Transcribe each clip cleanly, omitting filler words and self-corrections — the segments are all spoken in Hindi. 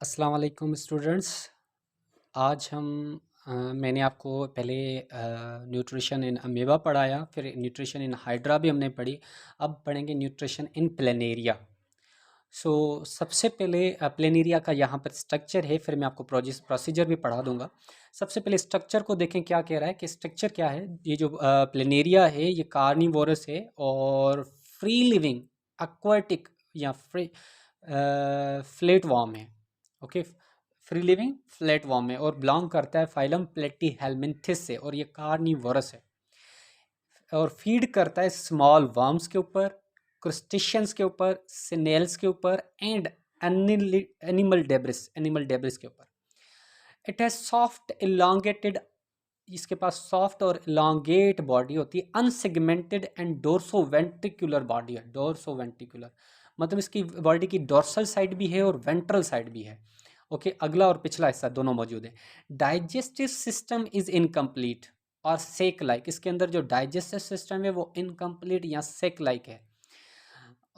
अस्सलाम वालेकुम स्टूडेंट्स। आज हम मैंने आपको पहले न्यूट्रिशन इन अमीबा पढ़ाया, फिर न्यूट्रिशन इन हाइड्रा भी हमने पढ़ी। अब पढ़ेंगे न्यूट्रिशन इन प्लेनेरिया। सबसे पहले प्लेनेरिया का यहाँ पर स्ट्रक्चर है, फिर मैं आपको प्रोसीजर भी पढ़ा दूंगा। सबसे पहले स्ट्रक्चर को देखें, क्या कह रहा है कि स्ट्रक्चर क्या है। ये जो प्लेनेरिया है ये कार्निवोरस है और फ्री लिविंग एक्वाटिक या फ्लैट वॉर्म है। Okay, free living flat warm है और बिलोंग करता है फाइलम प्लेटीहेल्मिन्थिस से, और ये कार्निवोरस है और फीड करता है स्मॉल वर्म्स के ऊपर, क्रस्टेशियंस के ऊपर, स्नेल्स के ऊपर एंड एनिमल डेब्रिस के ऊपर। इट हैज सॉफ्ट इलांगेटेड, इसके पास सॉफ्ट और इलांगेट बॉडी होती है, unsegmented and dorso ventricular body है। डोर्सो वेंट्रिकुलर मतलब इसकी बॉडी की डोर्सल साइड भी है और वेंट्रल साइड भी है। ओके, अगला और पिछला हिस्सा दोनों मौजूद है। डाइजेस्टिव सिस्टम इज इनकम्प्लीट और सेक लाइक, इसके अंदर जो डाइजेस्टिव सिस्टम है वो इनकम्प्लीट या सेक लाइक है।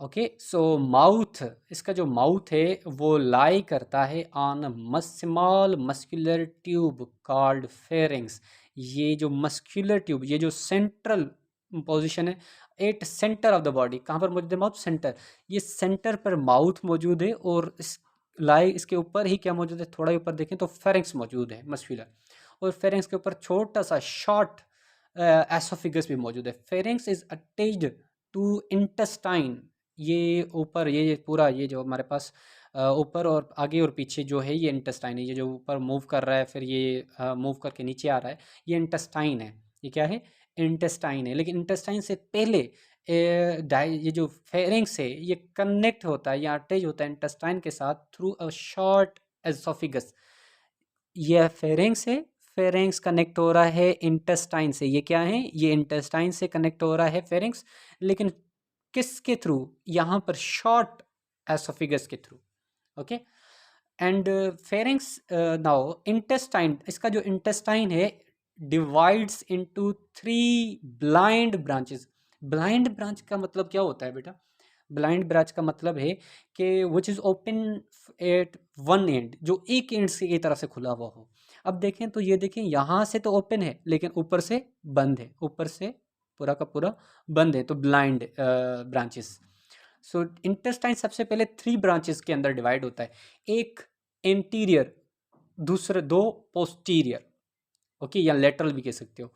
ओके, सो माउथ, इसका जो माउथ है वो लाई करता है on small muscular tube called pharynx. ये जो मस्कुलर ट्यूब, ये जो सेंट्रल पोजीशन है at centre of the body, कहाँ पर मौजूद है? Mouth centre. ये सेंटर पर माउथ मौजूद है और इस लाई इसके ऊपर ही क्या मौजूद है, थोड़ा ऊपर देखें तो फेरिंग्स मौजूद है मस्कुलर, और फेरिंग्स के ऊपर छोटा सा शॉर्ट एसोफिगस भी मौजूद है। Pharynx is attached to intestine. ये ऊपर ये पूरा ये जो हमारे पास ऊपर और आगे और पीछे जो है ये इंटेस्टाइन है। ये जो ऊपर मूव कर रहा है फिर ये मूव करके नीचे आ रहा है, ये इंटेस्टाइन है। ये क्या है? इंटेस्टाइन है। लेकिन इंटेस्टाइन से पहले ये जो फेरिंग्स है ये कनेक्ट होता है या अटैच होता है इंटेस्टाइन के साथ थ्रू अ शॉर्ट एसोफिगस। ये फेरिंग्स है, फेरिंग्स कनेक्ट हो रहा है इंटेस्टाइन से। ये क्या है? ये इंटेस्टाइन से कनेक्ट हो रहा है फेरिंग्स, लेकिन किसके थ्रू? यहाँ पर शॉर्ट एसोफिगस के through. Okay, and pharynx now intestine, इसका जो इंटेस्टाइन है divides into 3 blind branches. Blind branch का मतलब क्या होता है बेटा? ब्लाइंड ब्रांच का मतलब है कि which is open at one and, जो एक एंड से की तरफ से खुला हुआ हो। अब देखें तो ये देखें, यहाँ से तो ओपन है लेकिन ऊपर से बंद है, ऊपर से पूरा का पूरा बंद है, तो ब्लाइंड ब्रांचेस। सो इंटेस्टाइन सबसे पहले 3 ब्रांचेस के अंदर डिवाइड होता है। एक एंटीरियर, दूसरे 2 पोस्टीरियर। ओके, या लेटरल भी कह सकते हो।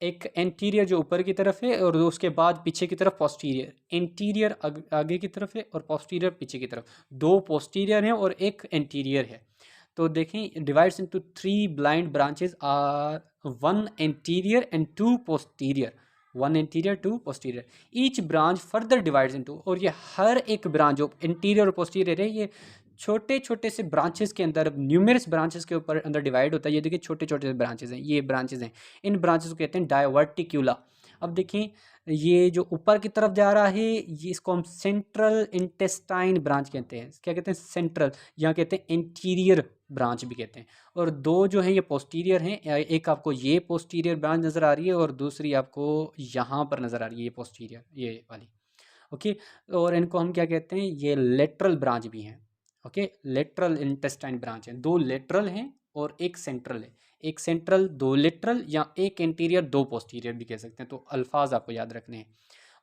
एक एंटीरियर जो ऊपर की तरफ है और उसके बाद पीछे की तरफ पोस्टीरियर। एंटीरियर आगे की तरफ है और पोस्टीरियर पीछे की तरफ। 2 पोस्टीरियर हैं और एक एंटीरियर है। तो देखें, divides into 3 blind branches are 1 anterior and 2 posterior. 1 anterior 2 posterior. Each branch further divides into, और ये हर एक ब्रांच जो इंटीरियर और पोस्टीरियर है ये छोटे छोटे से ब्रांचेस के अंदर, न्यूमरस ब्रांचेस के ऊपर अंदर डिवाइड होता है। ये देखिए छोटे छोटे ब्रांचेस हैं, ये ब्रांचेस हैं। इन ब्रांचेस को कहते हैं डायवर्टिक्यूला। अब देखिए, ये जो ऊपर की तरफ जा रहा है ये इसको हम सेंट्रल इंटेस्टाइन ब्रांच कहते हैं। क्या कहते हैं? सेंट्रल, यहाँ कहते हैं इंटीरियर ब्रांच भी कहते हैं। और 2 जो हैं ये पोस्टीरियर हैं। एक आपको ये पोस्टीरियर ब्रांच नज़र आ रही है और दूसरी आपको यहाँ पर नज़र आ रही है ये पोस्टीरियर, ये वाली। ओके, और इनको हम क्या कहते हैं? ये लेटरल ब्रांच भी हैं। ओके, लेटरल इंटेस्टाइन ब्रांच है। 2 लेटरल हैं और एक सेंट्रल है। एक सेंट्रल, 2 लेटरल, या एक इंटीरियर 2 पोस्टीरियर भी कह सकते हैं। तो अल्फाज आपको याद रखने हैं।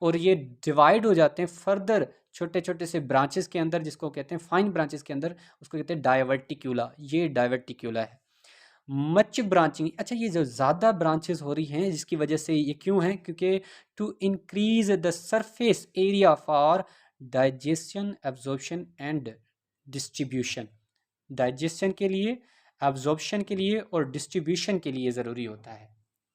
और ये डिवाइड हो जाते हैं फर्दर छोटे छोटे से ब्रांचेस के अंदर, जिसको कहते हैं फाइन ब्रांचेस के अंदर, उसको कहते हैं डायवर्टिक्यूला। ये डायवर्टिक्यूला है। मच ब्रांचिंग, अच्छा ये जो ज़्यादा ब्रांचेस हो रही हैं जिसकी वजह से ये क्यों है? क्योंकि to increase the surface area for digestion, absorption and distribution. Digestion के लिए, एब्जॉर्प्शन के लिए और डिस्ट्रीब्यूशन के लिए ज़रूरी होता है।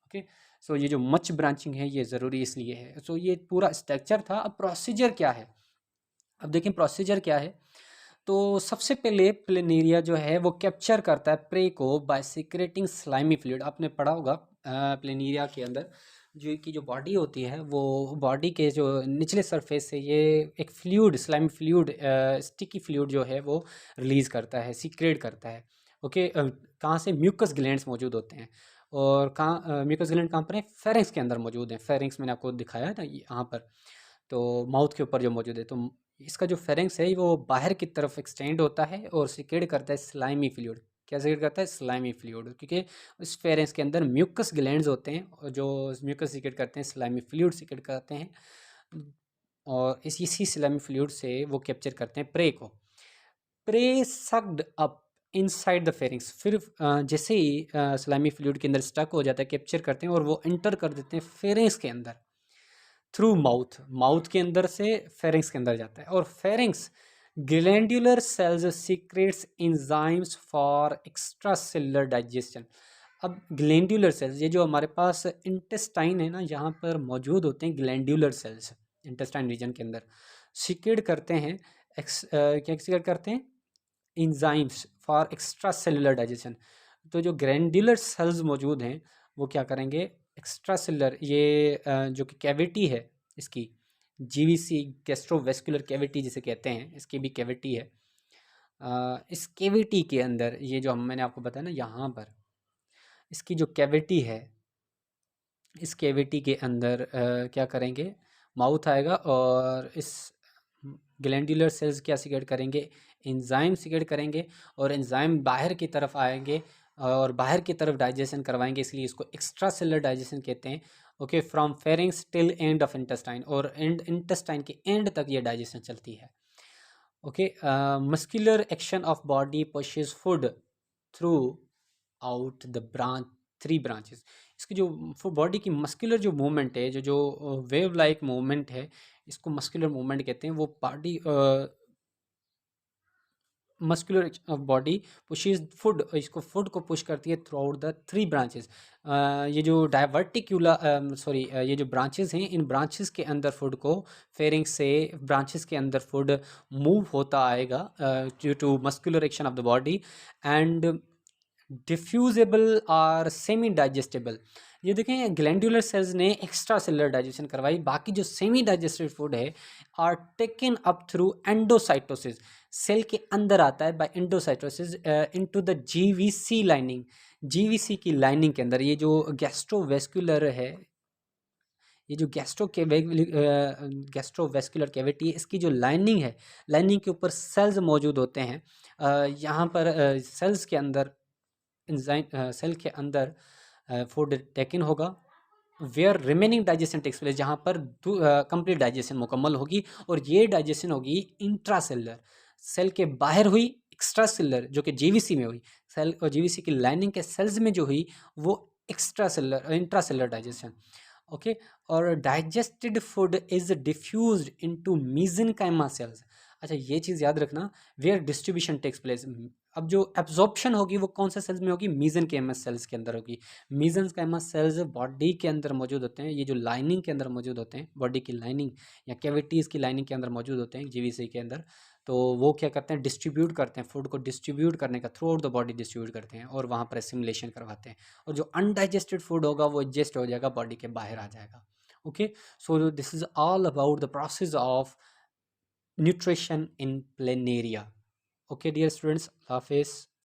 ओके, सो ये जो मच ब्रांचिंग है ये ज़रूरी इसलिए है। सो ये पूरा स्ट्रक्चर था। अब प्रोसीजर क्या है? अब देखें प्रोसीजर क्या है। तो सबसे पहले प्लेनेरिया जो है वो कैप्चर करता है प्रे को बाय सिक्रेटिंग स्लाइमी फ्लूइड। आपने पढ़ा होगा प्लेनेरिया के अंदर जो बॉडी होती है वो बॉडी के जो निचले सरफेस से ये एक fluid, slimy fluid, sticky fluid जो है वो रिलीज़ करता है, सीक्रेट करता है। ओके, कहाँ से? म्यूकस ग्लैंड्स मौजूद होते हैं। और कहाँ म्यूकस ग्लैंड कहाँ पर है? फेरिंग्स के अंदर मौजूद है। फेरिंग्स मैंने आपको दिखाया ना यहाँ पर, तो माउथ के ऊपर जो मौजूद है। तो इसका जो फेरिंग्स है वो बाहर की तरफ एक्सटेंड होता है और सिक्रेट करता है स्लाइमी फ्लूइड। क्या सिक्रेट करता है? स्लाइमी फ्लूइड, क्योंकि इस फेरिंग्स के अंदर म्यूकस ग्लैंड्स होते हैं और जो म्यूकस सिक्रेट करते हैं, स्लाइमी फ्लूइड सिक्रेट करते हैं, और इसी स्लाइमी फ्लूइड से वो कैप्चर करते हैं प्रे को। Prey sucked up inside the pharynx, फिर जैसे ही स्लाइमी फ्लूइड के अंदर स्टक हो जाता है, कैप्चर करते हैं और वो एंटर कर देते हैं फेरिंग्स के अंदर थ्रू माउथ। माउथ के अंदर से फेरिंग्स के अंदर जाता है, और pharynx glandular cells secrets enzymes for extra cellular digestion. अब ग्लैंडुलर सेल्स, ये जो हमारे पास इंटेस्टाइन है ना, यहाँ पर मौजूद होते हैं ग्लैंडुलर सेल्स इंटेस्टाइन रीजन के अंदर, सीक्रेट करते हैं क्या सीक्रेट करते हैं? Enzymes for extra cellular digestion. तो जो ग्लैंडुलर सेल्स मौजूद हैं वो क्या करेंगे? एक्स्ट्रा सेलुलर, ये जो कि कैविटी है इसकी, जीवीसी गैस्ट्रोवेस्कुलर कैविटी जिसे कहते हैं, इसकी भी कैविटी है। इस कैविटी के अंदर ये जो मैंने आपको बताया ना, यहाँ पर इसकी जो कैविटी है, इस कैविटी के अंदर क्या करेंगे? माउथ आएगा और इस ग्लैंडुलर सेल्स क्या सिक्रेट करेंगे? एंजाइम सिक्रेट करेंगे, और एंजाइम बाहर की तरफ आएंगे और बाहर की तरफ डाइजेशन करवाएंगे, इसलिए इसको एक्स्ट्रा सेलुलर डाइजेशन कहते हैं। Okay, from pharynx till end of intestine, और एंड इंटेस्टाइन के एंड तक ये डाइजेशन चलती है। Okay, muscular action of body pushes food through out the branch, three branches. इसकी जो बॉडी की मस्कुलर जो मूवमेंट है, जो जो वेव लाइक मूवमेंट है, इसको मस्कुलर मूवमेंट कहते हैं। वो body muscular body pushes food, इसको फूड को पुश करती है through out the three branches. ये जो डाइवर्टिक्यूला सॉरी ये जो ब्रांचेस हैं, इन ब्रांचेस के अंदर फूड को, फेरिंग से ब्रांचेस के अंदर फूड मूव होता आएगा due to muscular action of the body, and diffusible और सेमी डाइजेस्टेबल। ये देखें, ग्लैंडुलर सेल्स ने एक्स्ट्रा सेलुलर डाइजेशन करवाई, बाकी जो सेमी डाइजेस्टेड फूड है are taken up through endocytosis, cell के अंदर आता है by endocytosis into the GVC lining. GVC की लाइनिंग के अंदर ये जो गैस्ट्रोवेस्कुलर है, ये जो गैस्ट्रोवेस्कुलर कैविटी है, इसकी जो लाइनिंग है, लाइनिंग के ऊपर सेल्स मौजूद होते हैं। यहाँ पर सेल्स के अंदर एंजाइम, सेल के अंदर फूड टेकन होगा, where remaining digestion takes place, जहाँ पर कंप्लीट डाइजेशन मुकम्मल होगी, और ये डाइजेशन होगी इंट्रा सेलुलर, सेल के बाहर हुई, एक्स्ट्रा सेलुलर जो कि जीवीसी में हुई, सेल और जीवीसी की लाइनिंग के सेल्स में जो हुई वो extra cellular intra cellular digestion. Okay, और digested food is diffused into mesenchyma cells. अच्छा, ये चीज़ याद रखना, वेयर डिस्ट्रीब्यूशन टेक्स प्लेस। अब जो एब्जॉर्प्शन होगी वो कौन से सेल्स में होगी? मीजेनकाइमस सेल्स के अंदर होगी। मीजेनकाइमस सेल्स बॉडी के अंदर मौजूद होते हैं, ये जो लाइनिंग के अंदर मौजूद होते हैं, बॉडी की लाइनिंग या कैविटीज़ की लाइनिंग के अंदर मौजूद होते हैं जीवीसी के अंदर। तो वो क्या करते हैं? डिस्ट्रीब्यूट करते हैं, फूड को डिस्ट्रीब्यूट करने का through out the body distribute करते हैं, और वहाँ पर एसिमिलेशन करवाते हैं, और जो अनडाइजेस्टेड फूड होगा वो एडजस्ट हो जाएगा, बॉडी के बाहर आ जाएगा। Okay, so this is all about the process of nutrition in planaria. Okay dear students, हाफिज़।